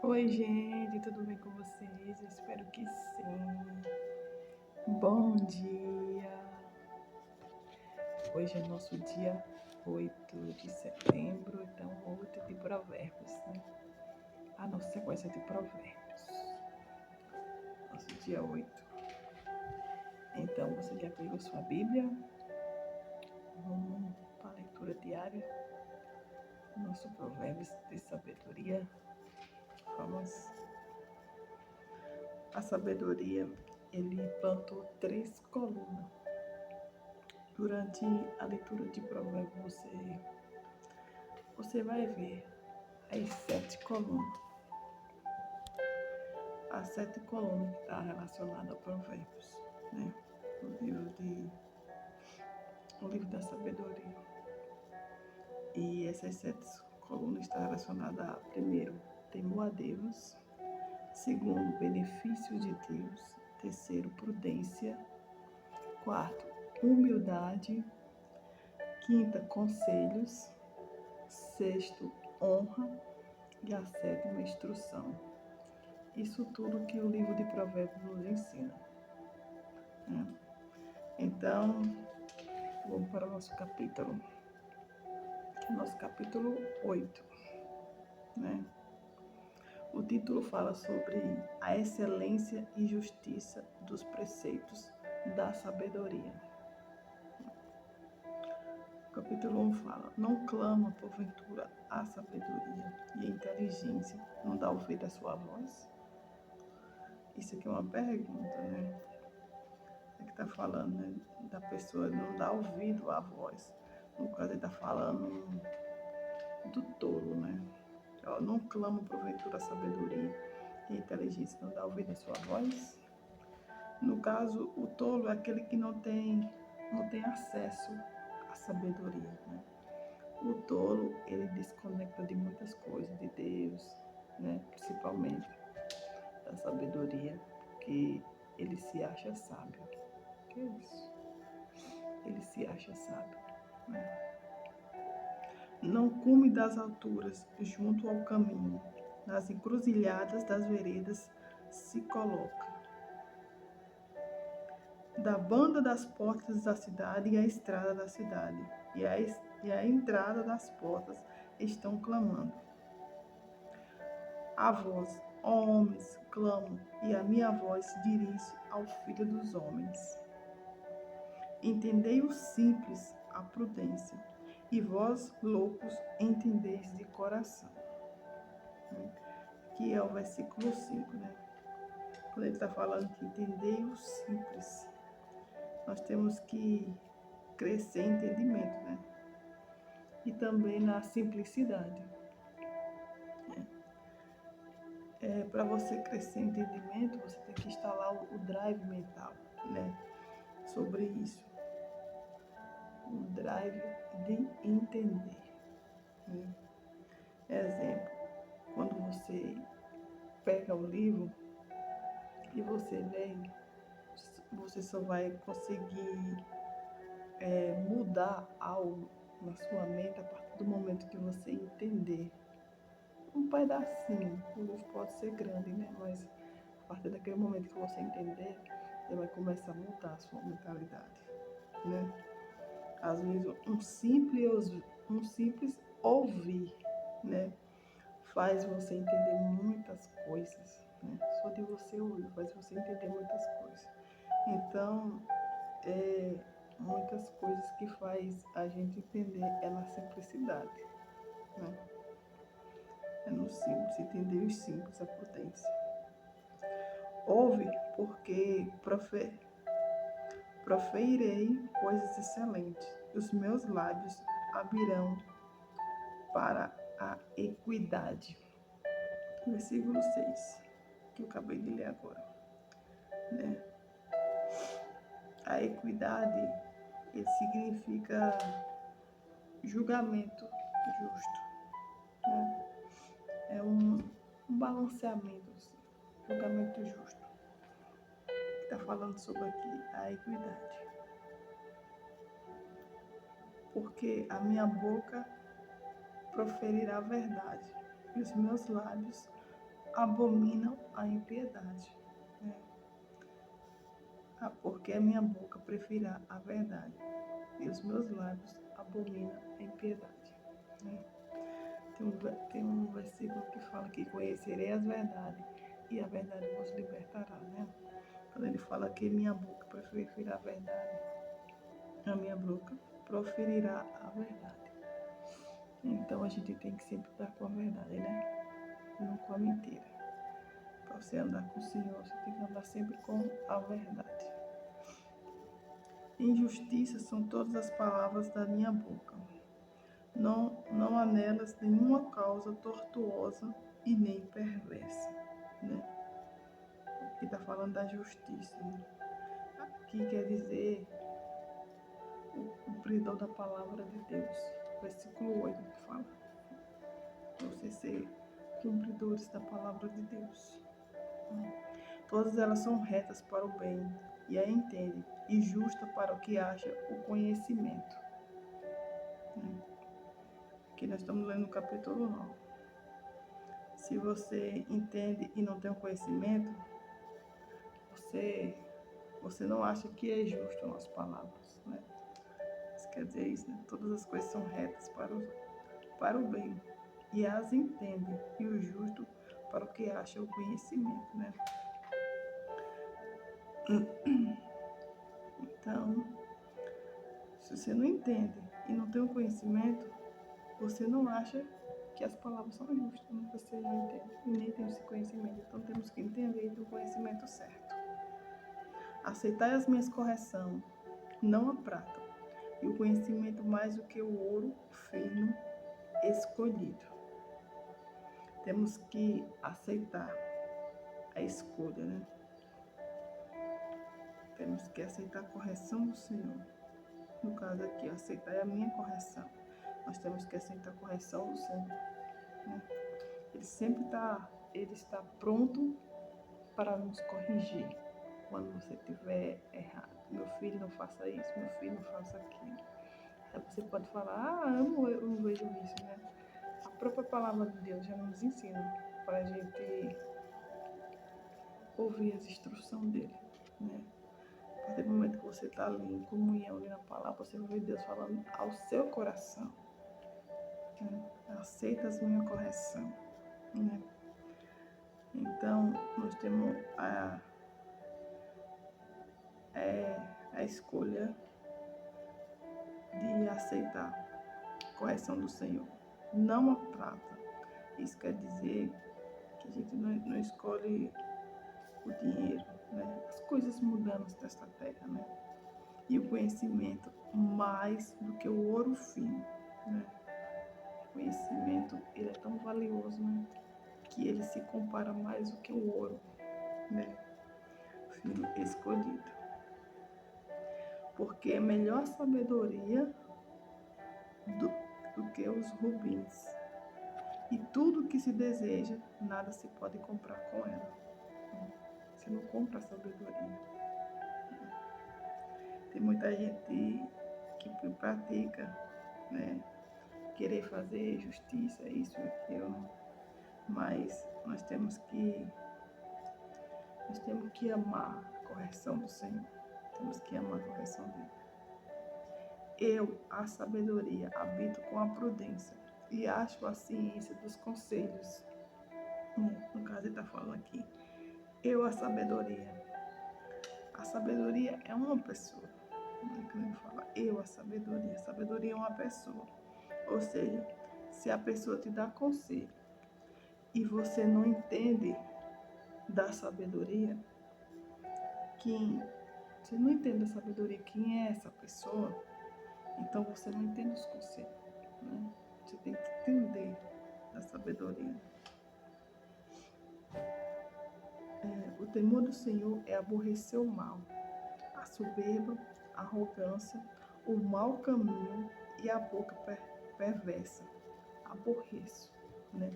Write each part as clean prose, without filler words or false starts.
Oi, gente, tudo bem com vocês? Eu espero que sim. Bom dia! Hoje é nosso dia 8 de setembro, então 8 de provérbios, né? A nossa sequência de provérbios. Nosso dia 8. Então, você já pegou sua Bíblia? Vamos para a leitura diária. Nosso provérbios de sabedoria. Vamos. A sabedoria, ele plantou 3 colunas. Durante a leitura de provérbios, você vai ver as 7 colunas. As 7 colunas que estão relacionadas a provérbios, né? O livro da sabedoria. E essas 7 colunas estão relacionadas a, primeiro, temor a Deus. Segundo, benefício de Deus. Terceiro, prudência. Quarto, humildade. Quinta, conselhos. Sexto, honra. E a sétima, instrução. Isso tudo que o livro de Provérbios nos ensina, né? Então, vamos para o nosso capítulo, que é o nosso capítulo 8, né? O título fala sobre a excelência e justiça dos preceitos da sabedoria. O capítulo 1 fala: não clama, porventura, a sabedoria e a inteligência não dá ouvido à sua voz? Isso aqui é uma pergunta, né? É que está falando, né? Da pessoa não dar ouvido à voz. No caso, ele está falando do tolo, né? Não clama porventura a sabedoria e a inteligência, não dá ouvido à sua voz. No caso, o tolo é aquele que não tem acesso à sabedoria, né? O tolo, ele desconecta de muitas coisas, de Deus, né? Principalmente da sabedoria, porque ele se acha sábio. Que é isso? Ele se acha sábio, né? Não cume das alturas, junto ao caminho, nas encruzilhadas das veredas se coloca. Da banda das portas da cidade e a estrada da cidade, e a entrada das portas estão clamando. A voz, ó homens, clamo, e a minha voz se dirige ao filho dos homens. Entendei o simples, a prudência, e vós, loucos, entendeis de coração. Que é o versículo 5, né? Quando ele está falando que entendei o simples, nós temos que crescer em entendimento, né? E também na simplicidade. Para você crescer em entendimento, você tem que instalar o drive mental, né? Sobre isso. O drive de entender, né? Exemplo, quando você pega o livro e você lê, você só vai conseguir mudar algo na sua mente a partir do momento que você entender um pedacinho. O livro pode ser grande, né? Mas a partir daquele momento que você entender, você vai começar a mudar a sua mentalidade, né? Às vezes um simples ouvir, né? Faz você entender muitas coisas, né? Só de você ouvir faz você entender muitas coisas. Então, muitas coisas que faz a gente entender é na simplicidade, né? É no simples, entender os simples, a prudência. Ouve, porque proferirei coisas excelentes, e os meus lábios abrirão para a equidade. Versículo 6, que eu acabei de ler agora, né? A equidade, ele significa julgamento justo, né? É um balanceamento, assim, julgamento justo, que está falando sobre aqui, a equidade. Porque a minha boca proferirá a verdade, e os meus lábios abominam a impiedade, né? Porque a minha boca preferirá a verdade e os meus lábios abominam a impiedade, né? Tem um versículo que fala que conhecerei as verdades e a verdade vos libertará, né? Quando ele fala que minha boca preferirá a verdade, a minha boca proferirá a verdade. Então a gente tem que sempre estar com a verdade, né? Não com a mentira. Para você andar com o Senhor, você tem que andar sempre com a verdade. Injustiça são todas as palavras da minha boca. Não há nelas nenhuma causa tortuosa e nem perversa, né? Aqui está falando da justiça, né? Aqui quer dizer o cumpridor da palavra de Deus. Versículo 8 que fala. Você ser cumpridores da palavra de Deus. Todas elas são retas para o bem e a entendem, e justa para o que acha o conhecimento. Aqui nós estamos lendo o capítulo 9. Se você entende e não tem o conhecimento, você não acha que é justo as palavras, né? Isso quer dizer isso, né? Todas as coisas são retas para o bem e as entende, e o justo para o que acha o conhecimento, né? Então, se você não entende e não tem o conhecimento, você não acha que as palavras são justas, né? Você não entende e nem tem esse conhecimento. Então, temos que entender e ter o conhecimento certo. Aceitai as minhas correções, não a prata, e o conhecimento mais do que o ouro fino escolhido. Temos que aceitar a escolha, né? Temos que aceitar a correção do Senhor. No caso aqui, aceitar a minha correção. Nós temos que aceitar a correção do Senhor, né? Ele está pronto para nos corrigir quando você estiver errado. Meu filho, não faça isso, meu filho, não faça aquilo. Aí você pode falar, eu não vejo isso, né? A própria palavra de Deus já nos ensina para a gente ouvir as instruções dele, né? A partir do momento que você está ali em comunhão, ali na palavra, você vai ver Deus falando ao seu coração, né? Aceita a minha correção, né? Então, nós temos a escolha de aceitar a correção do Senhor, não a prata. Isso quer dizer que a gente não escolhe o dinheiro, né? As coisas mundanas desta terra, né? E o conhecimento mais do que o ouro fino, né? O conhecimento, ele é tão valioso, né? Que ele se compara mais do que o ouro, né? Fino escolhido. Porque é melhor sabedoria do que os rubins. E tudo que se deseja, nada se pode comprar com ela. Você não compra a sabedoria. Tem muita gente que pratica, né? Querer fazer justiça, isso e aquilo. Mas nós temos que amar a correção do Senhor. Temos que amar a correção dele. Eu, a sabedoria, habito com a prudência e acho a ciência dos conselhos. No caso, ele está falando aqui. Eu, a sabedoria. A sabedoria é uma pessoa. Quando ele fala eu, a sabedoria. A sabedoria é uma pessoa. Ou seja, se a pessoa te dá conselho e você não entende da sabedoria, você não entende da sabedoria, quem é essa pessoa, então você não entende os conselhos, né? Você tem que entender da sabedoria. O temor do Senhor é aborrecer o mal, a soberba, a arrogância, o mau caminho e a boca perversa. Aborreço, né?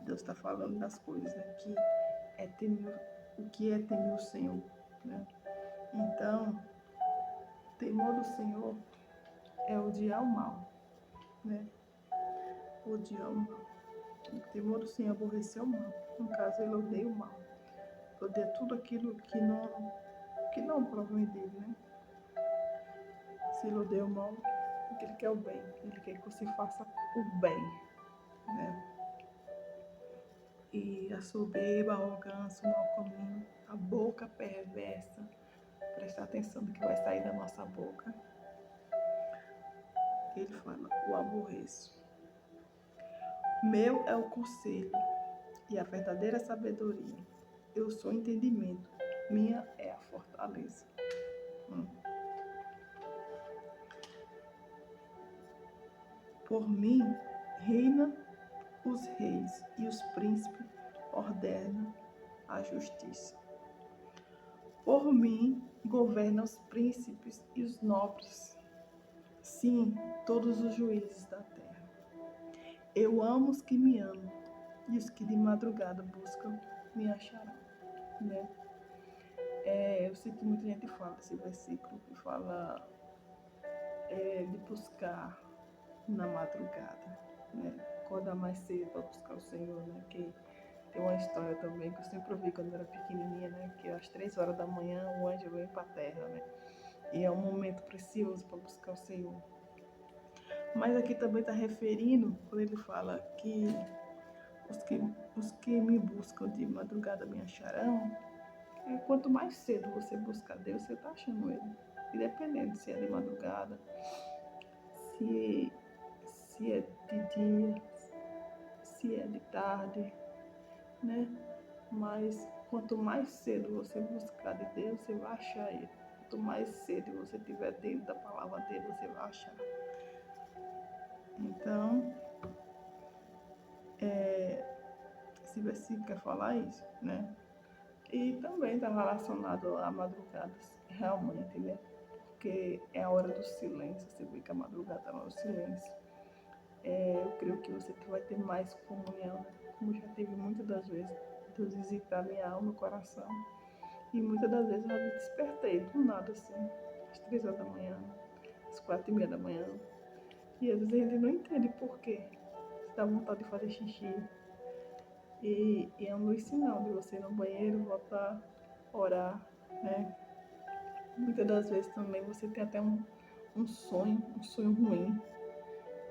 Deus está falando das coisas, né? O que é temer o Senhor, né? Então, o temor do Senhor é odiar o mal, né? Odiar o mal. Tem que temor do Senhor aborreceu o mal. No caso, ele odeia o mal. Odeia tudo aquilo que não provém dele, né? Se ele odeia o mal, porque ele quer o bem. Ele quer que você faça o bem, né? E a soberba, a arrogância, o mau caminho, a boca perversa. Prestar atenção no que vai sair da nossa boca. Ele fala, o aborreço. Meu é o conselho e a verdadeira sabedoria. Eu sou entendimento. Minha é a fortaleza. Por mim, reina os reis e os príncipes ordenam a justiça. Por mim, governam os príncipes e os nobres. Sim, todos os juízes da terra. Eu amo os que me amam, e os que de madrugada buscam me acharão. Né? Eu sei que muita gente fala esse versículo que fala de buscar na madrugada, né? Acordar mais cedo para buscar o Senhor, né? Que tem uma história também que eu sempre ouvi quando eu era pequenininha, né? Que às 3 horas da manhã o anjo vem para a terra, né? E é um momento precioso para buscar o Senhor. Mas aqui também está referindo, quando ele fala que os que me buscam de madrugada me acharão, quanto mais cedo você buscar Deus, você está achando Ele. Independente se é de madrugada, se é de dia, se é de tarde, né? Mas quanto mais cedo você buscar de Deus, você vai achar Ele. Quanto mais cedo você estiver dentro da palavra dele, você vai achar. Então, esse versículo quer falar isso, né? E também está relacionado a madrugadas, realmente, né? Porque é a hora do silêncio, você vê que a madrugada é a hora do silêncio. Eu creio que você vai ter mais comunhão, como já teve muitas das vezes. Deus visitar minha alma, meu coração. E muitas das vezes eu me despertei do nada, assim, às 3 horas da manhã, às 4:30 da manhã. E às vezes a gente não entende por quê. Você dá vontade de fazer xixi. E é um sinal de você ir no banheiro, voltar, orar, né? Muitas das vezes também você tem até um sonho ruim.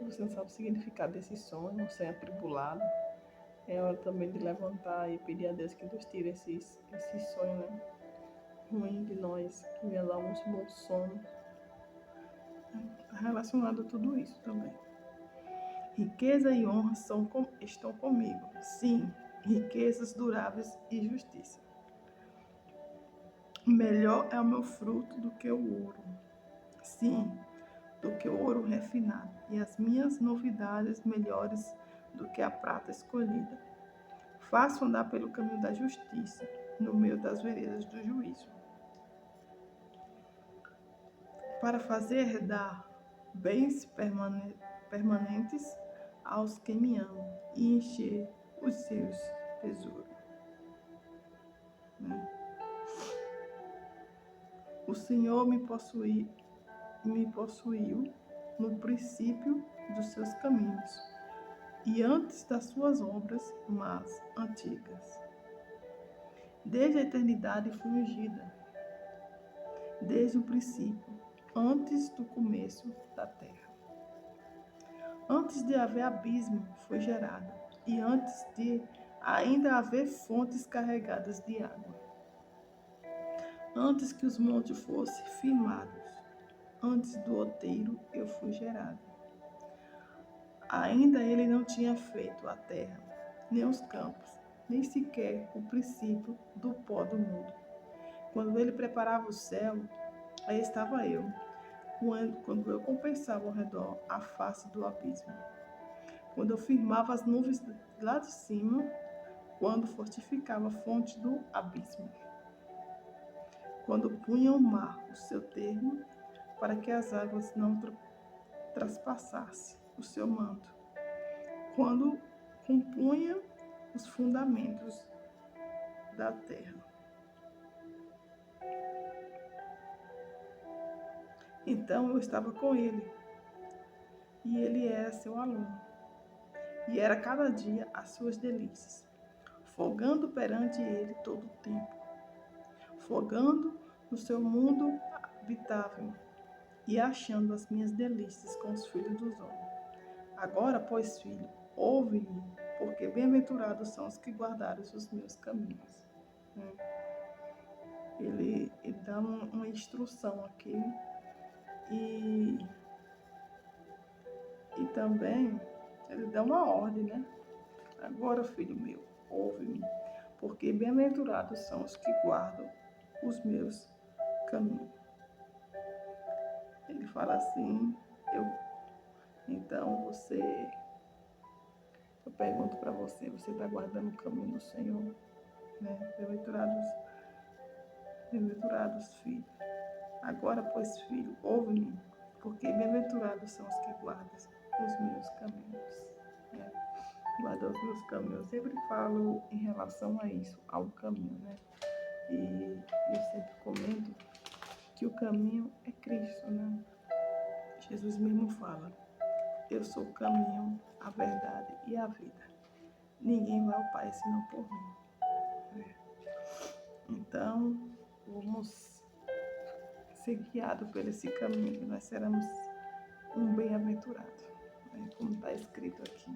Você não sabe o significado desse sonho, um sonho atribulado. É hora também de levantar e pedir a Deus que Deus tire esse sonho, né? Ruim de nós, que venha dar uns bons sonhos. Está relacionado a tudo isso também. Riqueza e honra estão comigo. Sim, riquezas duráveis e justiça. Melhor é o meu fruto do que o ouro. Sim, do que o ouro refinado. E as minhas novidades melhores do que a prata escolhida. Faço andar pelo caminho da justiça, no meio das veredas do juízo. Para fazer herdar bens permanentes aos que me amam e encher os seus tesouros. O Senhor me possuiu no princípio dos seus caminhos e antes das suas obras más antigas. Desde a eternidade fui ungida, desde o princípio, antes do começo da terra. Antes de haver abismo foi gerado, e antes de ainda haver fontes carregadas de água. Antes que os montes fossem firmados, antes do outeiro eu fui gerado. Ainda ele não tinha feito a terra, nem os campos, nem sequer o princípio do pó do mundo. Quando ele preparava o céu, aí estava eu, quando eu compensava ao redor a face do abismo. Quando eu firmava as nuvens lá de cima, quando fortificava a fonte do abismo. Quando punha o mar o seu termo, para que as águas não traspassassem o seu manto. Quando compunha os fundamentos da terra. Então eu estava com ele, e ele era seu aluno. e era cada dia as suas delícias, folgando perante ele todo o tempo, folgando no seu mundo habitável e achando as minhas delícias com os filhos dos homens. Agora, pois, filho, ouve-me, porque bem-aventurados são os que guardaram os meus caminhos. Ele dá uma instrução aqui e também ele dá uma ordem, né? Agora, filho meu, ouve-me, porque bem-aventurados são os que guardam os meus caminhos. Ele fala assim, então eu pergunto para você está guardando o caminho do Senhor? Né? Bem-aventurados, filho. Agora, pois, filho, ouve-me, porque bem-aventurados são os que guardam os meus caminhos. Né? Guardar os meus caminhos. Eu sempre falo em relação a isso, ao caminho, né? E eu sempre comento que o caminho é Cristo, né? Jesus mesmo fala, eu sou o caminho, a verdade e a vida. Ninguém vai ao Pai senão por mim. Então, vamos ser guiados por esse caminho, nós seremos um bem-aventurado, né? Como está escrito aqui.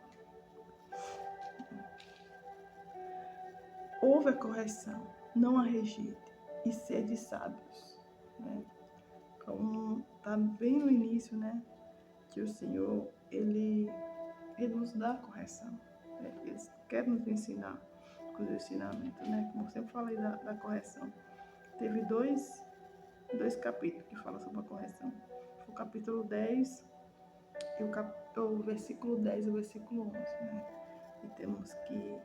Ouve a correção, não a rejeite, e sede sábios. Né? Como está bem no início, né? Que o Senhor, Ele nos dá a correção. Né? Ele quer nos ensinar com os ensinamentos, né? Como eu sempre falei da correção. Teve dois capítulos que falam sobre a correção. O capítulo 10 e o versículo 10 e o versículo 11, né? E temos que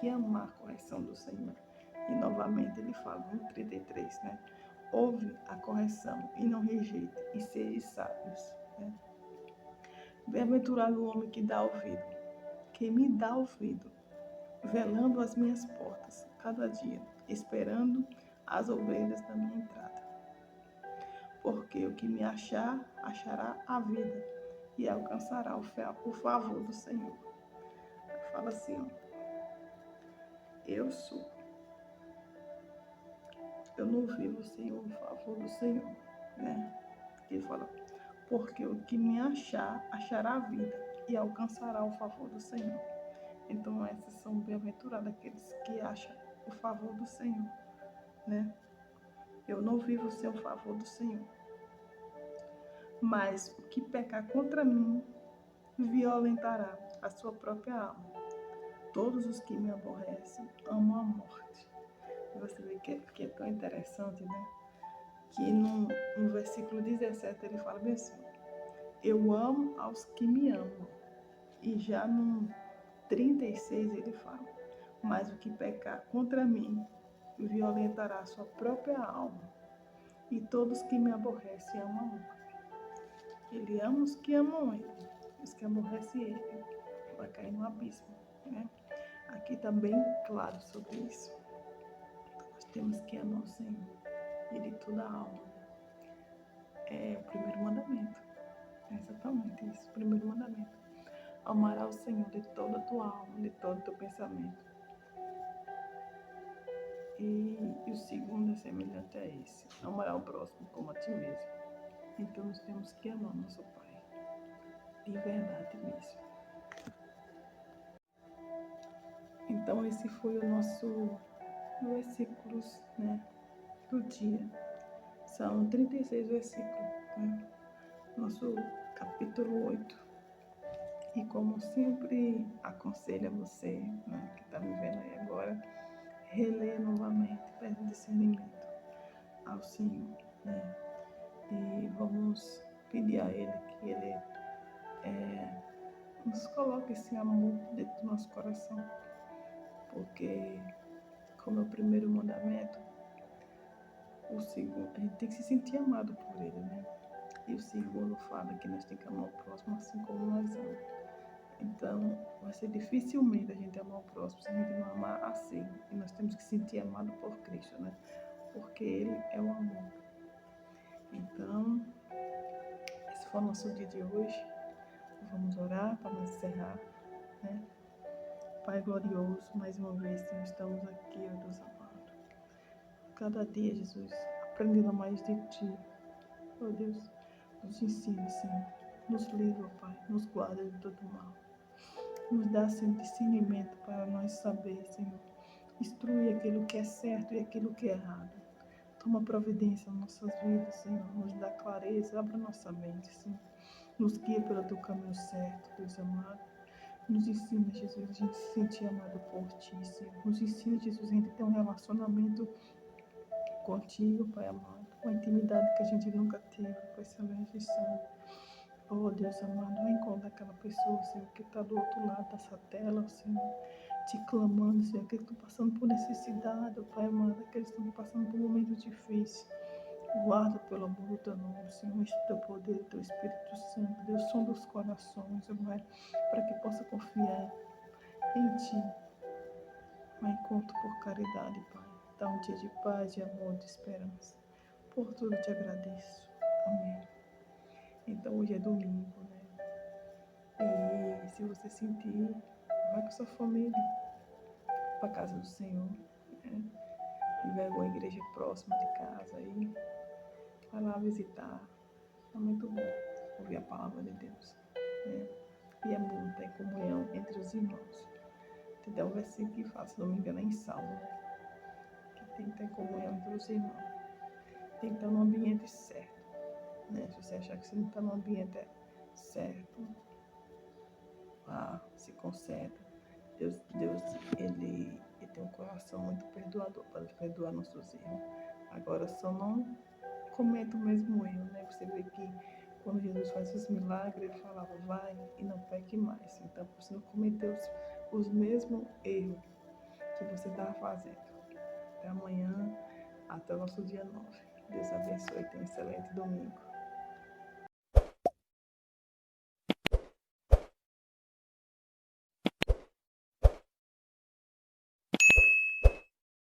amar a correção do Senhor. E novamente ele fala no 33, né? Ouve a correção e não rejeite, e seja sábios. Né? Bem-aventurado o homem que dá ouvido, que me dá ouvido, velando as minhas portas cada dia, esperando as ovelhas da minha entrada. Porque o que me achar, achará a vida e alcançará o favor do Senhor. Fala assim, ó. Eu não vivo sem o favor do Senhor, né? Ele fala, porque o que me achar, achará a vida e alcançará o favor do Senhor. Então, esses são bem-aventurados aqueles que acham o favor do Senhor, né? Eu não vivo sem o favor do Senhor. Mas o que pecar contra mim, violentará a sua própria alma. Todos os que me aborrecem amam a morte. E você vê que é tão interessante, né? Que no versículo 17 ele fala bem assim, eu amo aos que me amam. E já no 36 ele fala, mas o que pecar contra mim, violentará a sua própria alma. E todos que me aborrecem amam a morte. Ele ama os que amam ele. Os que aborrecem ele vai cair no abismo, né? Aqui está bem claro sobre isso. Nós temos que amar o Senhor e de toda a alma. É o primeiro mandamento. É exatamente isso, o primeiro mandamento. Amará o Senhor de toda a tua alma, de todo o teu pensamento. E o segundo é semelhante a esse. Amará o próximo como a ti mesmo. Então nós temos que amar nosso Pai. De verdade mesmo. Então esse foi o nosso versículos, né, do dia. São 36 versículos, né? Nosso capítulo 8. E como sempre aconselho a você, né, que está me vendo aí agora, reler novamente, pedir discernimento ao Senhor, né? E vamos pedir a Ele que Ele nos coloque esse amor dentro do nosso coração, porque como é o primeiro mandamento, o segundo, a gente tem que se sentir amado por Ele, né? E o segundo fala que nós temos que amar o próximo assim como nós amamos. Então, vai ser dificilmente a gente amar o próximo se a gente não amar assim. E nós temos que sentir amado por Cristo, né? Porque Ele é o amor. Então, esse foi o nosso dia de hoje. Vamos orar para nós encerrar. né? Pai glorioso, mais uma vez, Senhor, estamos aqui, ó Deus amado. Cada dia, Jesus, aprendendo mais de Ti. Ó Deus, nos ensine, Senhor. Nos livra, Pai. Nos guarda de todo mal. Nos dá, Senhor, discernimento para nós saber, Senhor. Instrui aquilo que é certo e aquilo que é errado. Toma providência nas nossas vidas, Senhor. Nos dá clareza, abra nossa mente, Senhor. Nos guia pelo teu caminho certo, Deus amado. Nos ensina, Jesus, a gente se sentir amado por Ti, Senhor. Nos ensina, Jesus, a gente ter um relacionamento contigo, Pai amado. Uma intimidade que a gente nunca teve, com excelente Senhor. Oh, Deus amado, vai encontrar aquela pessoa, Senhor, que está do outro lado dessa tela, Senhor, te clamando, Senhor, que estão passando por necessidade, Pai amado, que eles estão passando por momentos difíceis. Guarda pelo amor do teu nome, Senhor, enche do teu poder, do teu Espírito Santo, Deus, som dos corações, Pai, para que possa confiar em Ti. Vai encontro por caridade, Pai. Dá um dia de paz, de amor, de esperança. Por tudo te agradeço. Amém. Então hoje é domingo, né? E se você sentir, vai com sua família para a casa do Senhor, né? Se tiver alguma igreja próxima de casa aí, vai lá visitar. É muito bom ouvir a palavra de Deus, né? E é bom ter comunhão entre os irmãos. Tem um versículo que fala, se não me engano, é em Salmo, né? Que tem que ter comunhão entre os irmãos. Tem que estar no ambiente certo, né? Se você achar que você não está no ambiente certo, se conserta. Deus ele tem um coração muito perdoador para perdoar nossos erros. Agora, só não cometa o mesmo erro, né? Você vê que quando Jesus faz os milagres, ele falava, vai e não peque mais. Então, você não cometeu os mesmos erros que você estava fazendo. Até amanhã, até o nosso dia 9. Deus abençoe e tenha um excelente domingo.